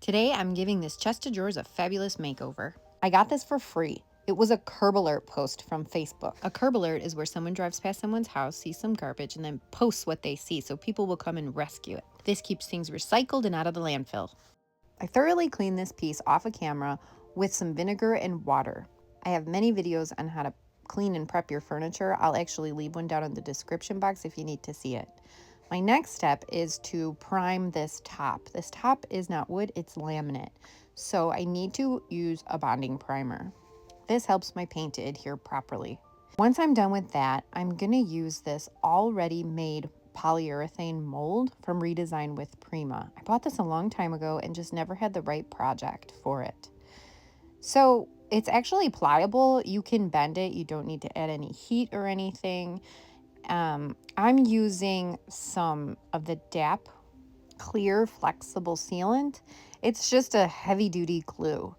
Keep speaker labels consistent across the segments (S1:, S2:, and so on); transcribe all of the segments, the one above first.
S1: Today I'm giving this chest of drawers a fabulous makeover. I got this for free. It was a curb alert post from Facebook. A curb alert is where someone drives past someone's house, sees some garbage, and then posts what they see so people will come and rescue it. This keeps things recycled and out of the landfill. I thoroughly cleaned this piece off a camera with some vinegar and water. I have many videos on how to clean and prep your furniture. I'll actually leave one down in the description box if you need to see it. My next step is to prime this top. This top is not wood, it's laminate. So I need to use a bonding primer. This helps my paint to adhere properly. Once I'm done with that, I'm gonna use this already made polyurethane mold from Redesign with Prima. I bought this a long time ago and just never had the right project for it. So it's actually pliable. You can bend it. You don't need to add any heat or anything. I'm using some of the DAP clear flexible sealant. It's just a heavy duty glue.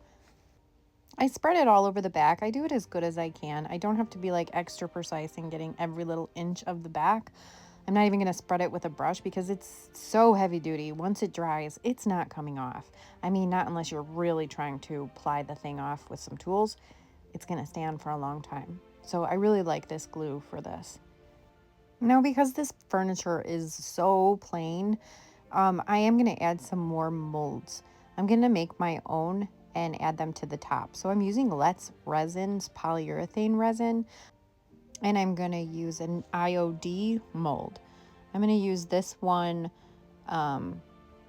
S1: I spread it all over the back. I do it as good as I can. I don't have to be like extra precise in getting every little inch of the back. I'm not even going to spread it with a brush because it's so heavy duty. Once it dries, it's not coming off. I mean, not unless you're really trying to ply the thing off with some tools. It's going to stand for a long time. So I really like this glue for this. Now, because this furniture is so plain, I am going to add some more molds. I'm going to make my own and add them to the top. So I'm using Let's Resin's polyurethane resin, and I'm going to use an IOD mold. I'm going to use this one.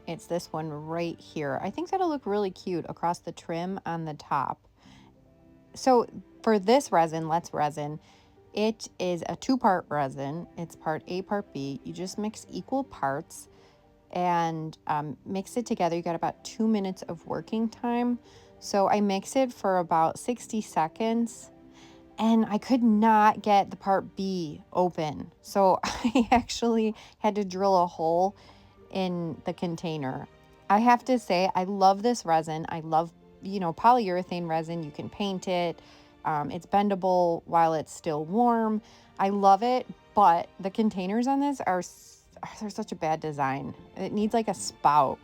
S1: It's this one right here. I think that'll look really cute across the trim on the top. So for this resin, Let's Resin, it is a 2-part resin. It's part A, part B. You just mix equal parts and mix it together. You got about 2 minutes of working time. So I mix it for about 60 seconds and I could not get the part B open. So I actually had to drill a hole in the container. I have to say, I love this resin. I love, polyurethane resin. You can paint it. It's bendable while it's still warm. I love it, but the containers on this they're such a bad design. It needs like a spout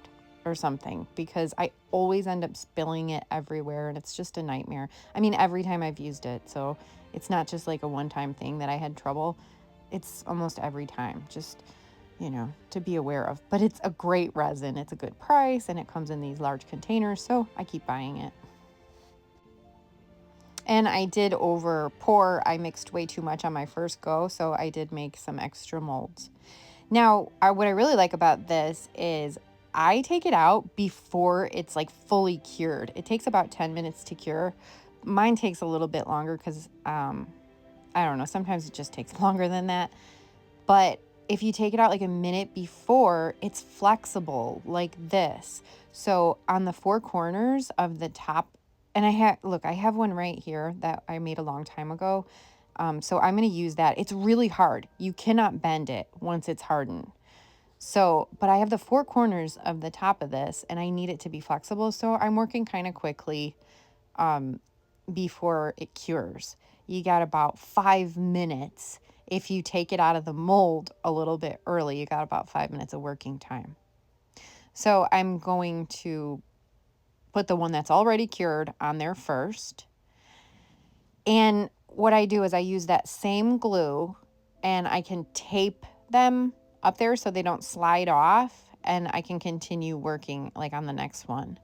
S1: or something because I always end up spilling it everywhere and it's just a nightmare. I mean, every time I've used it, so it's not just like a one-time thing that I had trouble. It's almost every time, just, to be aware of. But it's a great resin. It's a good price and it comes in these large containers, so I keep buying it. And I did over pour. I mixed way too much on my first go, so I did make some extra molds. Now, what I really like about this is I take it out before it's like fully cured. It takes about 10 minutes to cure. Mine takes a little bit longer because, I don't know, sometimes it just takes longer than that. But if you take it out like a minute before, it's flexible like this. So on the 4 corners of the top, and I have one right here that I made a long time ago. So I'm going to use that. It's really hard. You cannot bend it once it's hardened. So, but I have the 4 corners of the top of this and I need it to be flexible. So I'm working kind of quickly before it cures. You got about 5 minutes. If you take it out of the mold a little bit early, you got about 5 minutes of working time. So I'm going to put the one that's already cured on there first. And what I do is I use that same glue and I can tape them up there so they don't slide off and I can continue working like on the next one.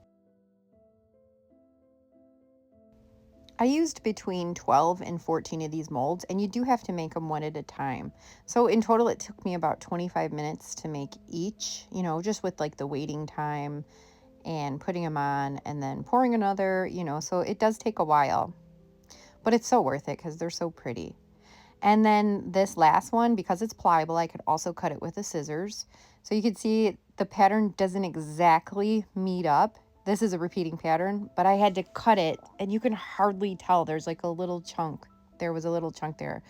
S1: I used between 12 and 14 of these molds, and you do have to make them one at a time. So in total, it took me about 25 minutes to make each, just with like the waiting time and putting them on and then pouring another, so it does take a while. But it's so worth it because they're so pretty. And then this last one, because it's pliable, I could also cut it with the scissors. So you can see the pattern doesn't exactly meet up. This is a repeating pattern, but I had to cut it and you can hardly tell. There's like a little chunk. There was a little chunk there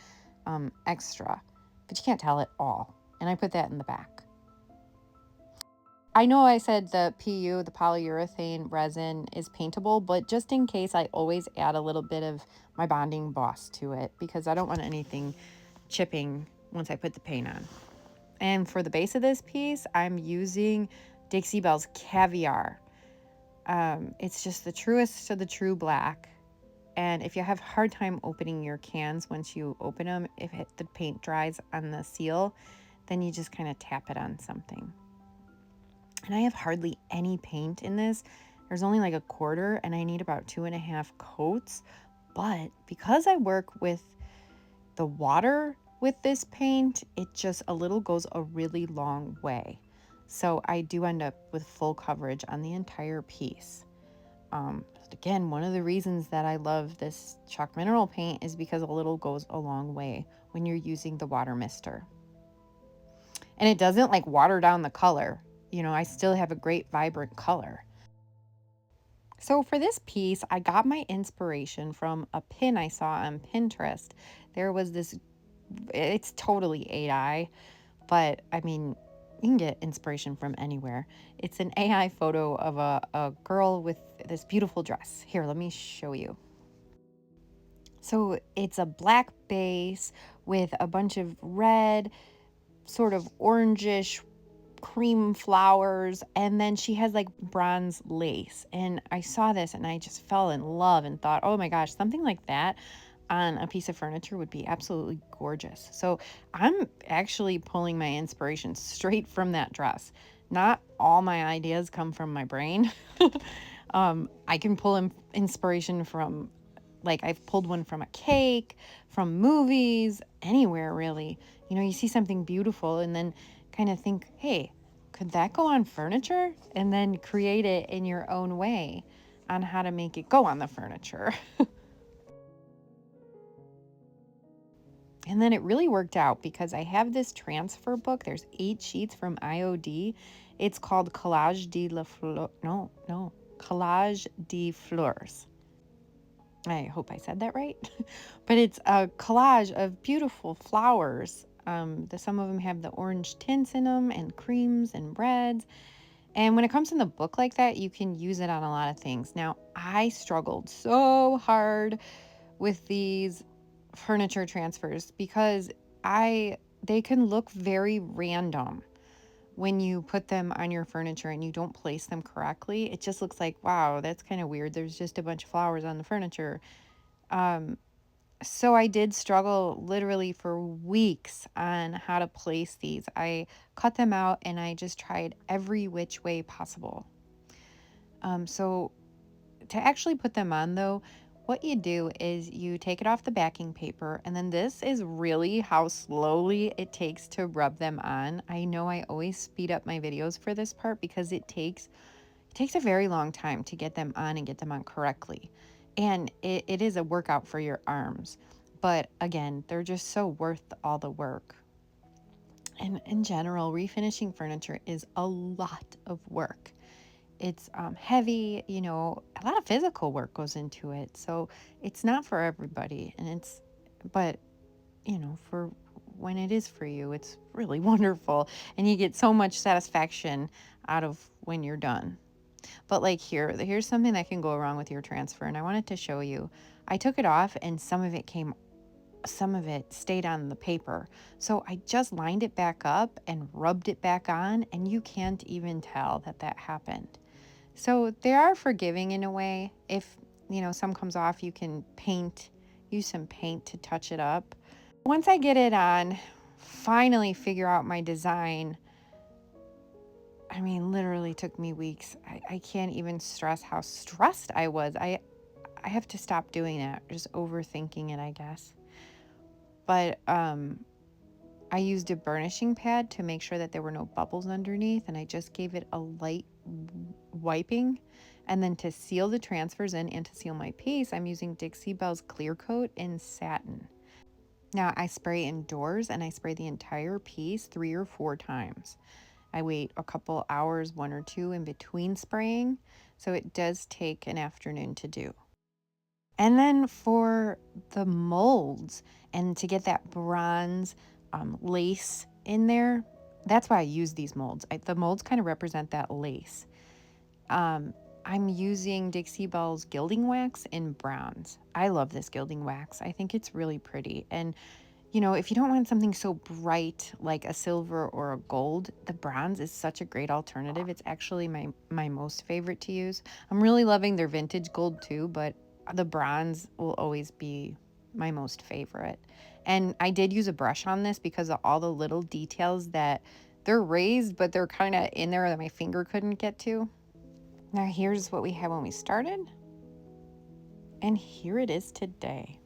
S1: extra, but you can't tell it all. And I put that in the back. I know I said the PU, the polyurethane resin, is paintable, but just in case, I always add a little bit of my bonding boss to it because I don't want anything chipping once I put the paint on. And for the base of this piece, I'm using Dixie Belle's Caviar. It's just the truest of the true black. And if you have a hard time opening your cans once you open them, if the paint dries on the seal, then you just kind of tap it on something. And I have hardly any paint in this. There's only like a quarter, and I need about 2.5 coats. But because I work with the water with this paint, it just a little goes a really long way. So I do end up with full coverage on the entire piece. Again, one of the reasons that I love this chalk mineral paint is because a little goes a long way when you're using the water mister. And it doesn't like water down the color. You know, I still have a great vibrant color. So for this piece, I got my inspiration from a pin I saw on Pinterest. There was this, it's totally AI, but I mean, you can get inspiration from anywhere. It's an AI photo of a girl with this beautiful dress. Here, let me show you. So it's a black base with a bunch of red, sort of orangish cream flowers, and then she has like bronze lace. And I saw this and I just fell in love and thought, oh my gosh, something like that on a piece of furniture would be absolutely gorgeous. So I'm actually pulling my inspiration straight from that dress. Not all my ideas come from my brain. I can pull inspiration from, like, I've pulled one from a cake, from movies, anywhere really. You know, you see something beautiful and then kind of think, hey, could that go on furniture? And then create it in your own way on how to make it go on the furniture. And then it really worked out because I have this transfer book. There's 8 sheets from IOD. It's called Collage de Fleurs. Collage de Fleurs. I hope I said that right. But it's a collage of beautiful flowers. Some of them have the orange tints in them and creams and reds. And when it comes in the book like that, you can use it on a lot of things. Now, I struggled so hard with these furniture transfers because they can look very random when you put them on your furniture and you don't place them correctly. It just looks like, wow, that's kind of weird. There's just a bunch of flowers on the furniture. So I did struggle literally for weeks on how to place these. I cut them out and I just tried every which way possible. So to actually put them on though, what you do is you take it off the backing paper, and then this is really how slowly it takes to rub them on. I know I always speed up my videos for this part because it takes a very long time to get them on and get them on correctly. And it is a workout for your arms. But again, they're just so worth all the work. And in general, refinishing furniture is a lot of work. It's heavy, you know, a lot of physical work goes into it. So it's not for everybody. But, you know, for when it is for you, it's really wonderful. And you get so much satisfaction out of when you're done. But like here's something that can go wrong with your transfer. And I wanted to show you. I took it off and some of it stayed on the paper. So I just lined it back up and rubbed it back on, and you can't even tell that happened. So they are forgiving in a way. If, you know, some comes off, you can use some paint to touch it up. Once I get it on, finally figure out my design, I mean, literally took me weeks. I can't even stress how stressed I was. I have to stop doing that, just overthinking it, I guess. But I used a burnishing pad to make sure that there were no bubbles underneath, and I just gave it a light wiping. And then to seal the transfers in and to seal my piece, I'm using Dixie Belle's Clear Coat in satin. Now I spray indoors and I spray the entire piece 3 or 4 times. I wait a couple hours, 1 or 2 in between spraying, so it does take an afternoon to do. And then for the molds and to get that bronze lace in there, that's why I use these molds. The molds kind of represent that lace. I'm using Dixie Belle's gilding wax in browns. I love this gilding wax. I think it's really pretty. And You know, if you don't want something so bright like a silver or a gold, the bronze is such a great alternative. It's actually my most favorite to use. I'm really loving their vintage gold too, but the bronze will always be my most favorite. And I did use a brush on this because of all the little details that they're raised, but they're kind of in there that my finger couldn't get to. Now here's what we had when we started, and here it is today.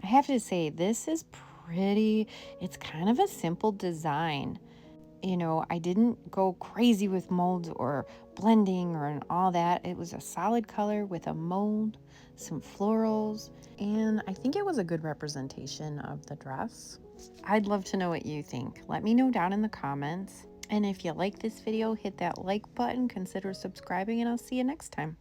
S1: I have to say, this is pretty. It's kind of a simple design. You know, I didn't go crazy with molds or blending or all that. It was a solid color with a mold, some florals, and I think it was a good representation of the dress. I'd love to know what you think. Let me know down in the comments. And if you like this video, hit that like button, consider subscribing, and I'll see you next time.